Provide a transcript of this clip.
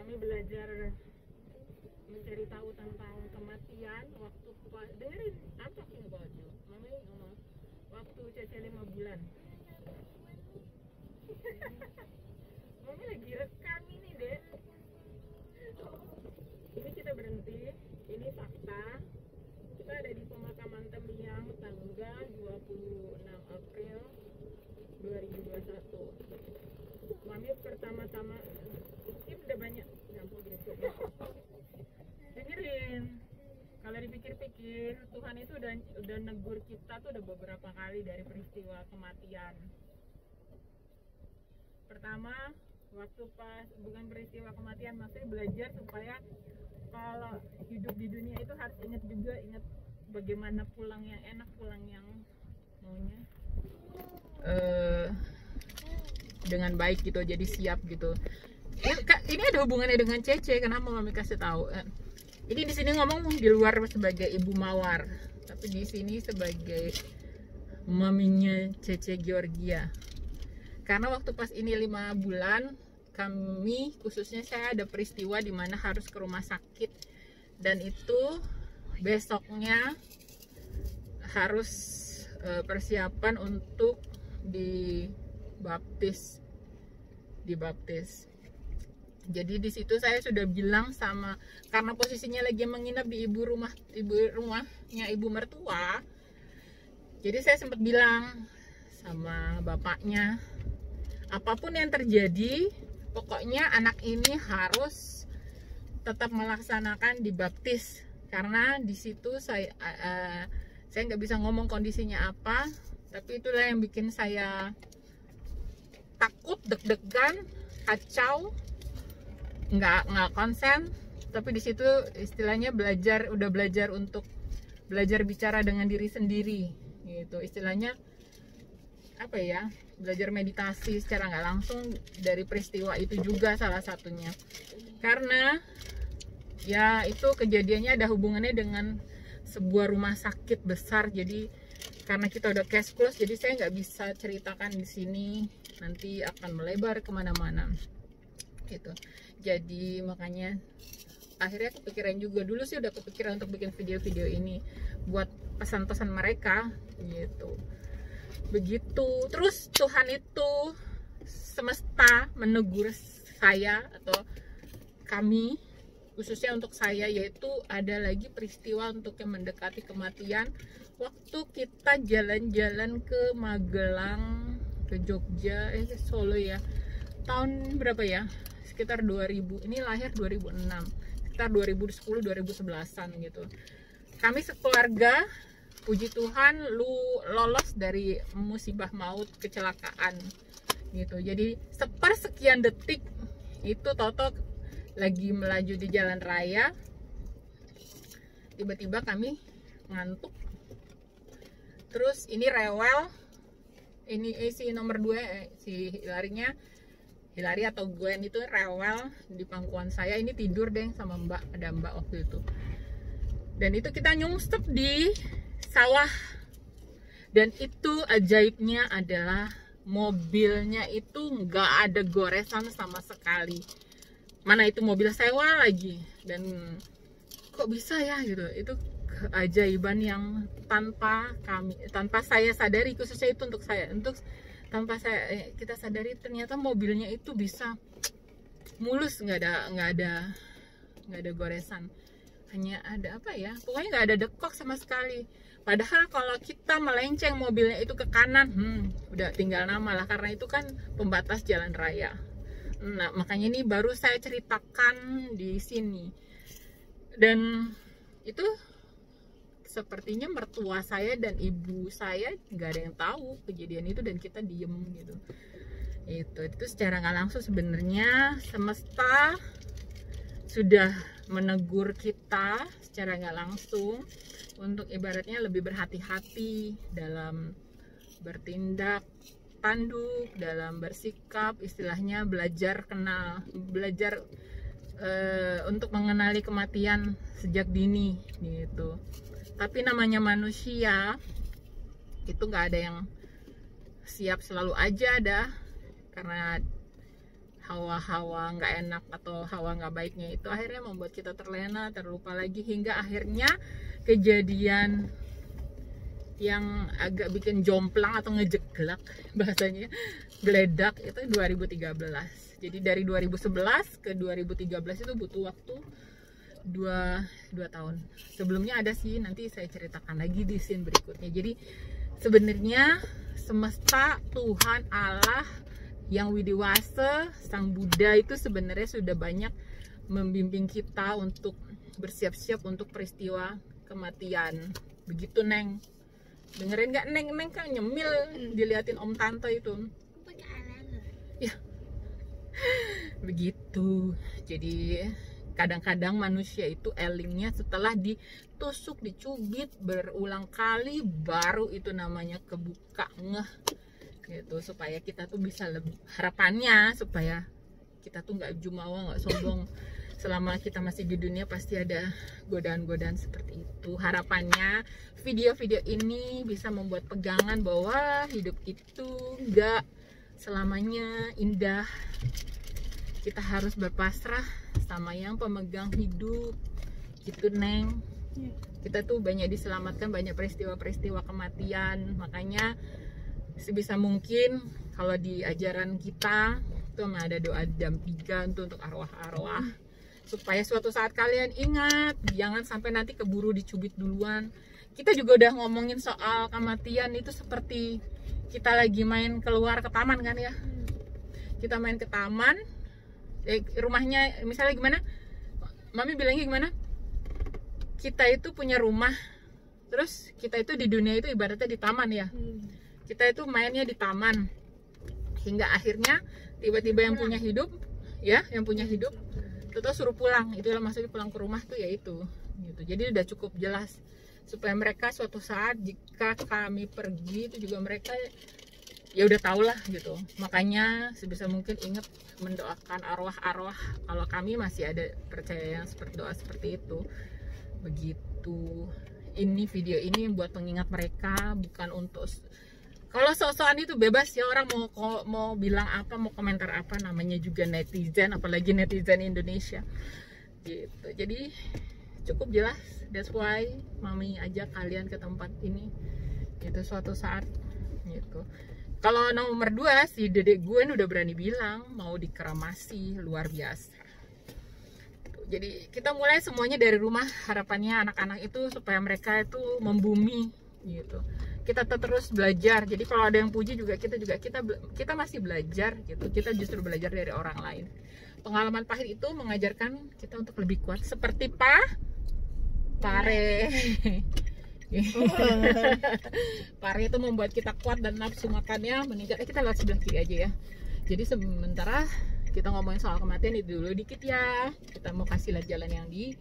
Mami belajar mencari tahu tentang kematian waktu dengerin apa sih baju Mami ngomong waktu Cece 5 bulan. Mami lagi rekam ini deh. Ini kita berhenti, ini fakta. Kita ada di pemakaman Temiang tanggal 26 April 2021. Mami pertama-tama ini udah banyak campur gitu. Dengerin. Kalau dipikir-pikir Tuhan itu udah negur kita tuh udah beberapa kali dari peristiwa kematian. Pertama, waktu pas bukan peristiwa kematian, maksudnya belajar supaya kalau hidup di dunia itu harus ingat bagaimana pulang yang enak, pulang yang maunya dengan baik gitu, jadi siap gitu. Ini ada hubungannya dengan Cece, kenapa Mami kasih tahu? Ini di sini ngomong di luar sebagai ibu mawar, tapi di sini sebagai maminya Cece Georgia. Karena waktu pas ini 5 bulan, kami khususnya saya ada peristiwa di mana harus ke rumah sakit, dan itu besoknya harus persiapan untuk dibaptis. Jadi di situ saya sudah bilang sama, karena posisinya lagi menginap di rumahnya ibu mertua. Jadi saya sempat bilang sama bapaknya, apapun yang terjadi, pokoknya anak ini harus tetap melaksanakan dibaptis. Karena di situ saya nggak bisa ngomong kondisinya apa, tapi itulah yang bikin saya takut, deg-degan, kacau, nggak konsen. Tapi di situ istilahnya udah belajar untuk belajar bicara dengan diri sendiri gitu, istilahnya apa ya, belajar meditasi secara nggak langsung dari peristiwa itu juga salah satunya. Karena ya itu kejadiannya ada hubungannya dengan sebuah rumah sakit besar, jadi karena kita udah cash close, jadi saya nggak bisa ceritakan di sini, nanti akan melebar kemana-mana gitu. Jadi makanya akhirnya kepikiran juga, dulu sih udah kepikiran untuk bikin video-video ini buat pesan-pesan mereka gitu. Begitu. Terus Tuhan itu, semesta menegur saya atau kami, khususnya untuk saya, yaitu ada lagi peristiwa untuk yang mendekati kematian. Waktu kita jalan-jalan ke Magelang, ke Jogja, Solo ya, tahun berapa ya, sekitar 2000, ini lahir 2006, sekitar 2010-2011an gitu. Kami sekeluarga, puji Tuhan, lolos dari musibah maut, kecelakaan gitu. Jadi sepersekian detik itu Toto lagi melaju di jalan raya, tiba-tiba kami ngantuk. Terus ini rewel, ini si nomor 2 si Hilary atau Gwen itu rewel di pangkuan saya. Ini tidur deh sama Mbak, ada Mbak waktu itu. Dan itu kita nyungsep di sawah. Dan itu ajaibnya adalah mobilnya itu nggak ada goresan sama sekali. Mana itu mobil sewa lagi, dan kok bisa ya gitu. Itu keajaiban yang tanpa saya sadari, khususnya itu untuk saya, kita sadari ternyata mobilnya itu bisa mulus, nggak ada goresan, hanya ada apa ya, pokoknya nggak ada dekok sama sekali. Padahal kalau kita melenceng mobilnya itu ke kanan, udah tinggal nama lah, karena itu kan pembatas jalan raya. Nah makanya ini baru saya ceritakan di sini, dan itu sepertinya mertua saya dan ibu saya nggak ada yang tahu kejadian itu, dan kita diem gitu. Itu secara nggak langsung sebenarnya semesta sudah menegur kita secara nggak langsung untuk ibaratnya lebih berhati-hati dalam bertindak tanduk, dalam bersikap, istilahnya belajar untuk mengenali kematian sejak dini gitu. Tapi namanya manusia itu nggak ada yang siap selalu aja ada, karena hawa-hawa nggak enak atau hawa nggak baiknya itu akhirnya membuat kita terlena, terlupa lagi, hingga akhirnya kejadian yang agak bikin jomplang atau ngejeglak bahasanya, geledak, itu 2013. Jadi dari 2011 ke 2013 itu butuh waktu 2 tahun. Sebelumnya ada sih, nanti saya ceritakan lagi di scene berikutnya. Jadi sebenarnya semesta, Tuhan Allah yang widiwasa, Sang Buddha itu sebenarnya sudah banyak membimbing kita untuk bersiap-siap untuk peristiwa kematian. Begitu Neng. Dengerin nggak Neng? Neng kan nyemil diliatin Om Tante itu. Ya. Begitu. Jadi kadang-kadang manusia itu elingnya setelah ditusuk, dicubit berulang kali, baru itu namanya kebuka ngeh gitu, supaya kita tuh bisa lebih, harapannya supaya kita tuh nggak jumawa, nggak sombong. Selama kita masih di dunia pasti ada godaan-godaan seperti itu. Harapannya video-video ini bisa membuat pegangan bahwa hidup itu nggak selamanya indah. Kita harus berpasrah sama yang pemegang hidup gitu Neng. Kita tuh banyak diselamatkan, banyak peristiwa-peristiwa kematian. Makanya sebisa mungkin kalau di ajaran kita itu ada doa jam 3 untuk arwah-arwah, supaya suatu saat kalian ingat, jangan sampai nanti keburu dicubit duluan. Kita juga udah ngomongin soal kematian itu seperti kita lagi main keluar ke taman kan ya. Kita main ke taman, rumahnya misalnya gimana, Mami bilangnya gimana, kita itu punya rumah, terus kita itu di dunia itu ibaratnya di taman ya. Kita itu mainnya di taman, hingga akhirnya tiba-tiba yang punya hidup ya, yang punya hidup terus suruh pulang. Itulah maksudnya pulang ke rumah tuh, yaitu gitu. Jadi udah cukup jelas supaya mereka suatu saat jika kami pergi itu juga mereka ya udah tau lah gitu. Makanya sebisa mungkin ingat mendoakan arwah-arwah kalau kami masih ada percaya yang seperti doa seperti itu. Begitu. Ini video ini buat pengingat mereka, bukan untuk, kalau sok-sokan itu bebas ya, orang mau bilang apa, mau komentar apa, namanya juga netizen, apalagi netizen Indonesia gitu. Jadi cukup jelas, that's why Mami ajak kalian ke tempat ini gitu suatu saat gitu. Kalau nomor 2 si dedek gue udah berani bilang mau dikremasi, luar biasa. Jadi kita mulai semuanya dari rumah. Harapannya anak-anak itu supaya mereka itu membumi gitu. Kita terus belajar. Jadi kalau ada yang puji juga kita masih belajar gitu. Kita justru belajar dari orang lain. Pengalaman pahit itu mengajarkan kita untuk lebih kuat, seperti pare. Pare itu membuat kita kuat dan nafsu makannya meningkat. Kita lihat sebelah kiri aja ya. Jadi sementara kita ngomongin soal kematian itu dulu dikit ya. Kita mau kasih lihat jalan yang di